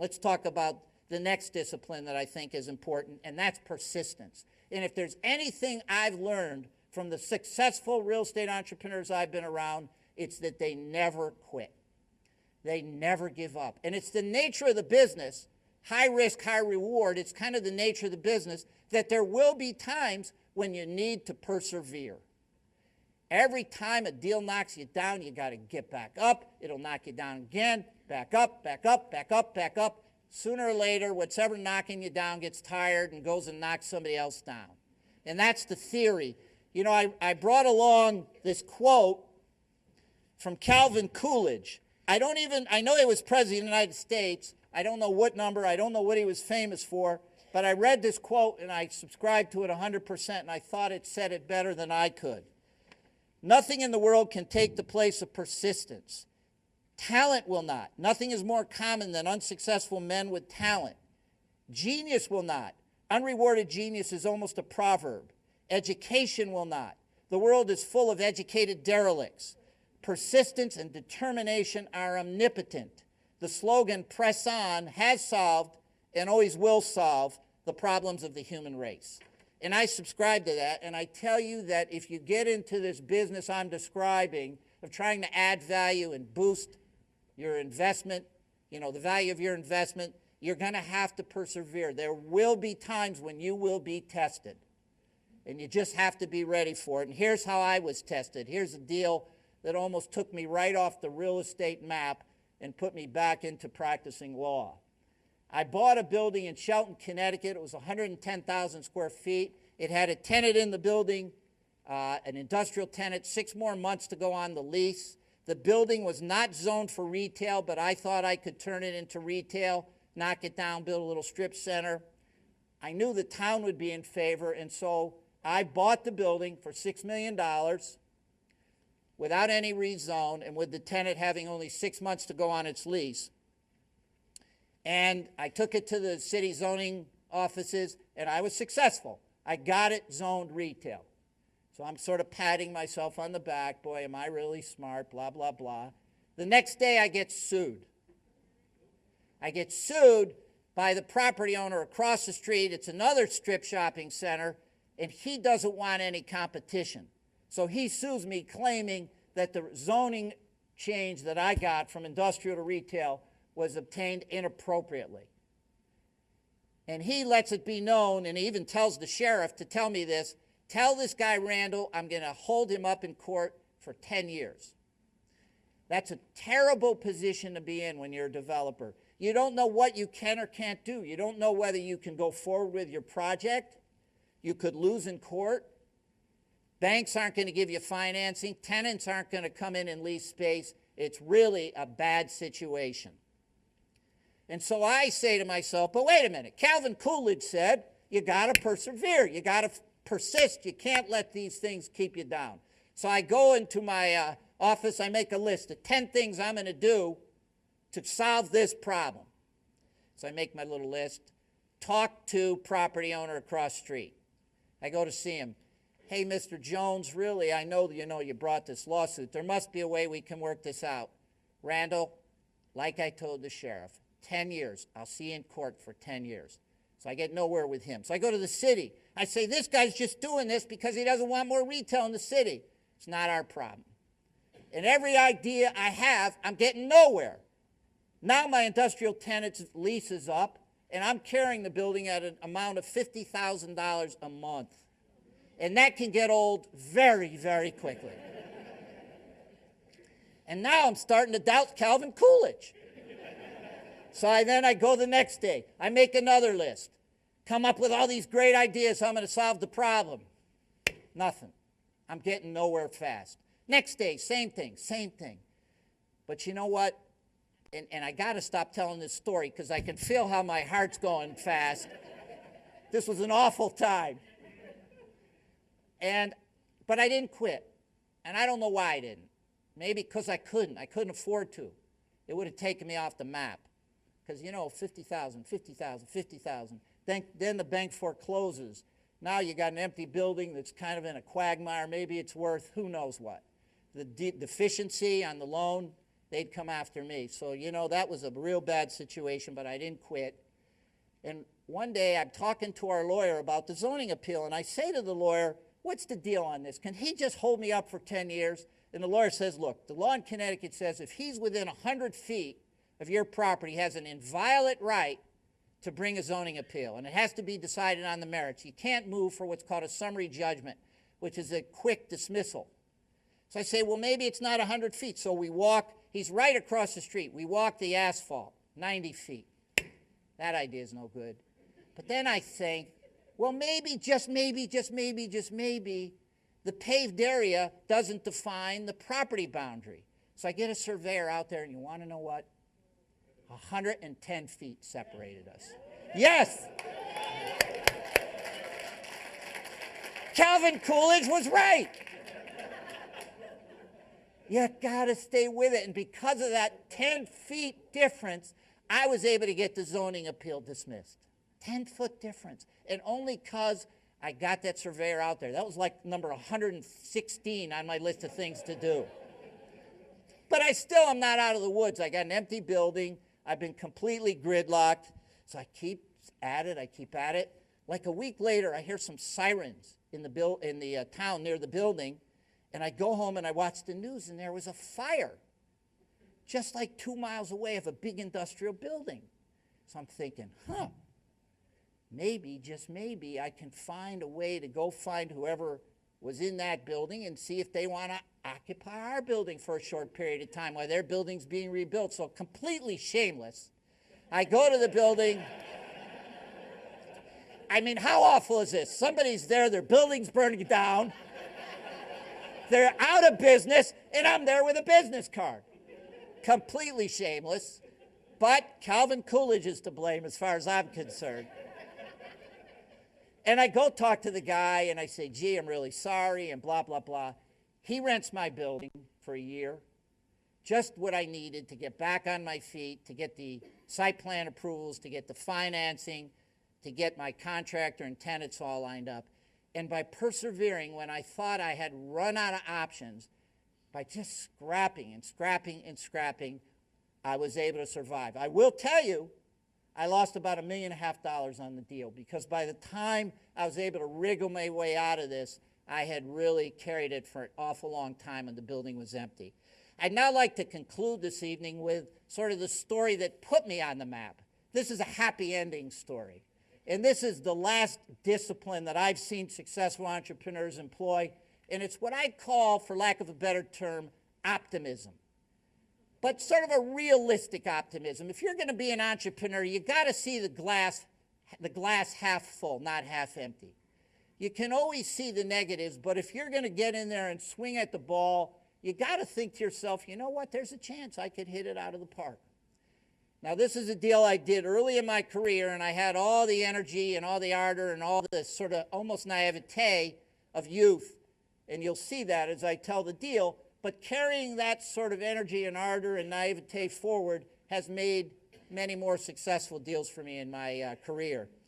Let's talk about the next discipline that I think is important, and that's persistence. And if there's anything I've learned from the successful real estate entrepreneurs I've been around, it's that they never quit. They never give up. And it's the nature of the business, high risk, high reward. It's kind of the nature of the business that there will be times when you need to persevere. Every time a deal knocks you down, you got to get back up. It'll knock you down again, back up, back up, back up, back up. Sooner or later, whatever knocking you down gets tired and goes and knocks somebody else down. And that's the theory. You know, I brought along this quote from Calvin Coolidge. I know he was president of the United States. I don't know what number, I don't know what he was famous for, but I read this quote and I subscribed to it 100%, and I thought it said it better than I could. Nothing in the world can take the place of persistence. Talent will not. Nothing is more common than unsuccessful men with talent. Genius will not. Unrewarded genius is almost a proverb. Education will not. The world is full of educated derelicts. Persistence and determination are omnipotent. The slogan, "Press on," has solved and always will solve the problems of the human race. And I subscribe to that, and I tell you that if you get into this business I'm describing of trying to add value and boost your investment, you know, the value of your investment, you're going to have to persevere. There will be times when you will be tested, and you just have to be ready for it. And here's how I was tested. Here's a deal that almost took me right off the real estate map and put me back into practicing law. I bought a building in Shelton, Connecticut. It was 110,000 square feet. It had a tenant in the building, an industrial tenant, 6 more months to go on the lease. The building was not zoned for retail, but I thought I could turn it into retail, knock it down, build a little strip center. I knew the town would be in favor, and so I bought the building for $6 million without any rezone and with the tenant having only 6 months to go on its lease. And I took it to the city zoning offices, and I was successful. I got it zoned retail. So I'm sort of patting myself on the back. Boy, am I really smart, blah, blah, blah. The next day, I get sued. I get sued by the property owner across the street. It's another strip shopping center, and he doesn't want any competition. So he sues me, claiming that the zoning change that I got from industrial to retail was obtained inappropriately. And he lets it be known, and he even tells the sheriff to tell me this, tell this guy Randel I'm going to hold him up in court for 10 years. That's a terrible position to be in when you're a developer. You don't know what you can or can't do. You don't know whether you can go forward with your project. You could lose in court. Banks aren't going to give you financing. Tenants aren't going to come in and lease space. It's really a bad situation. And so I say to myself, but wait a minute, Calvin Coolidge said, you got to persevere, you got to persist, you can't let these things keep you down. So I go into my office, I make a list of 10 things I'm going to do to solve this problem. So I make my little list, talk to property owner across the street. I go to see him. Hey, Mr. Jones, really, I know you brought this lawsuit. There must be a way we can work this out. Randel, like I told the sheriff, 10 years. I'll see you in court for 10 years. So I get nowhere with him. So I go to the city. I say, this guy's just doing this because he doesn't want more retail in the city. It's not our problem. And every idea I have, I'm getting nowhere. Now my industrial tenant's lease is up, and I'm carrying the building at an amount of $50,000 a month. And that can get old very, very quickly. And now I'm starting to doubt Calvin Coolidge. So I go the next day. I make another list. Come up with all these great ideas how I'm going to solve the problem. Nothing. I'm getting nowhere fast. Next day, same thing, same thing. But you know what? And I got to stop telling this story because I can feel how my heart's going fast. This was an awful time. But I didn't quit. And I don't know why I didn't. Maybe because I couldn't. I couldn't afford to. It would have taken me off the map. Because, you know, 50,000, 50,000, 50,000. Then the bank forecloses. Now you got an empty building that's kind of in a quagmire. Maybe it's worth who knows what. The deficiency on the loan they'd come after me. So, you know, that was a real bad situation, but I didn't quit. And one day I'm talking to our lawyer about the zoning appeal, and I say to the lawyer, what's the deal on this? Can he just hold me up for 10 years? And the lawyer says, look, the law in Connecticut says if he's within 100 feet of your property, he has an inviolate right to bring a zoning appeal, and it has to be decided on the merits. You can't move for what's called a summary judgment, which is a quick dismissal. So I say, well, maybe it's not 100 feet. So we walk, he's right across the street. We walk the asphalt, 90 feet. That idea is no good. But then I think, well, maybe, just maybe, the paved area doesn't define the property boundary. So I get a surveyor out there, and you want to know what? 110 feet separated us. Yes! Calvin Coolidge was right. You got to stay with it. And because of that 10 feet difference, I was able to get the zoning appeal dismissed. 10-foot difference. And only because I got that surveyor out there. That was like number 116 on my list of things to do. But I still am not out of the woods. I got an empty building. I've been completely gridlocked. So I keep at it. Like a week later, I hear some sirens in the town near the building. And I go home and I watch the news, and there was a fire just like 2 miles away of a big industrial building. So I'm thinking, maybe, just maybe, I can find a way to go find whoever was in that building and see if they want to occupy our building for a short period of time while their building's being rebuilt. So completely shameless, I go to the building. I mean, how awful is this? Somebody's there, their building's burning down. They're out of business, and I'm there with a business card. Completely shameless, but Calvin Coolidge is to blame as far as I'm concerned. And I go talk to the guy, and I say, gee, I'm really sorry, and blah, blah, blah. He rents my building for a year, just what I needed to get back on my feet, to get the site plan approvals, to get the financing, to get my contractor and tenants all lined up. And by persevering when I thought I had run out of options, by just scrapping and scrapping, I was able to survive. I will tell you, I lost about $1.5 million on the deal, because by the time I was able to wriggle my way out of this, I had really carried it for an awful long time and the building was empty. I'd now like to conclude this evening with sort of the story that put me on the map. This is a happy ending story. And this is the last discipline that I've seen successful entrepreneurs employ, and it's what I'd call, for lack of a better term, optimism. But sort of a realistic optimism. If you're going to be an entrepreneur, you got to see the glass half full, not half empty. You can always see the negatives, but if you're going to get in there and swing at the ball, you got to think to yourself, you know what, there's a chance I could hit it out of the park. Now, this is a deal I did early in my career, and I had all the energy and all the ardor and all the sort of almost naivete of youth, and you'll see that as I tell the deal. But carrying that sort of energy and ardor and naivete forward has made many more successful deals for me in my career.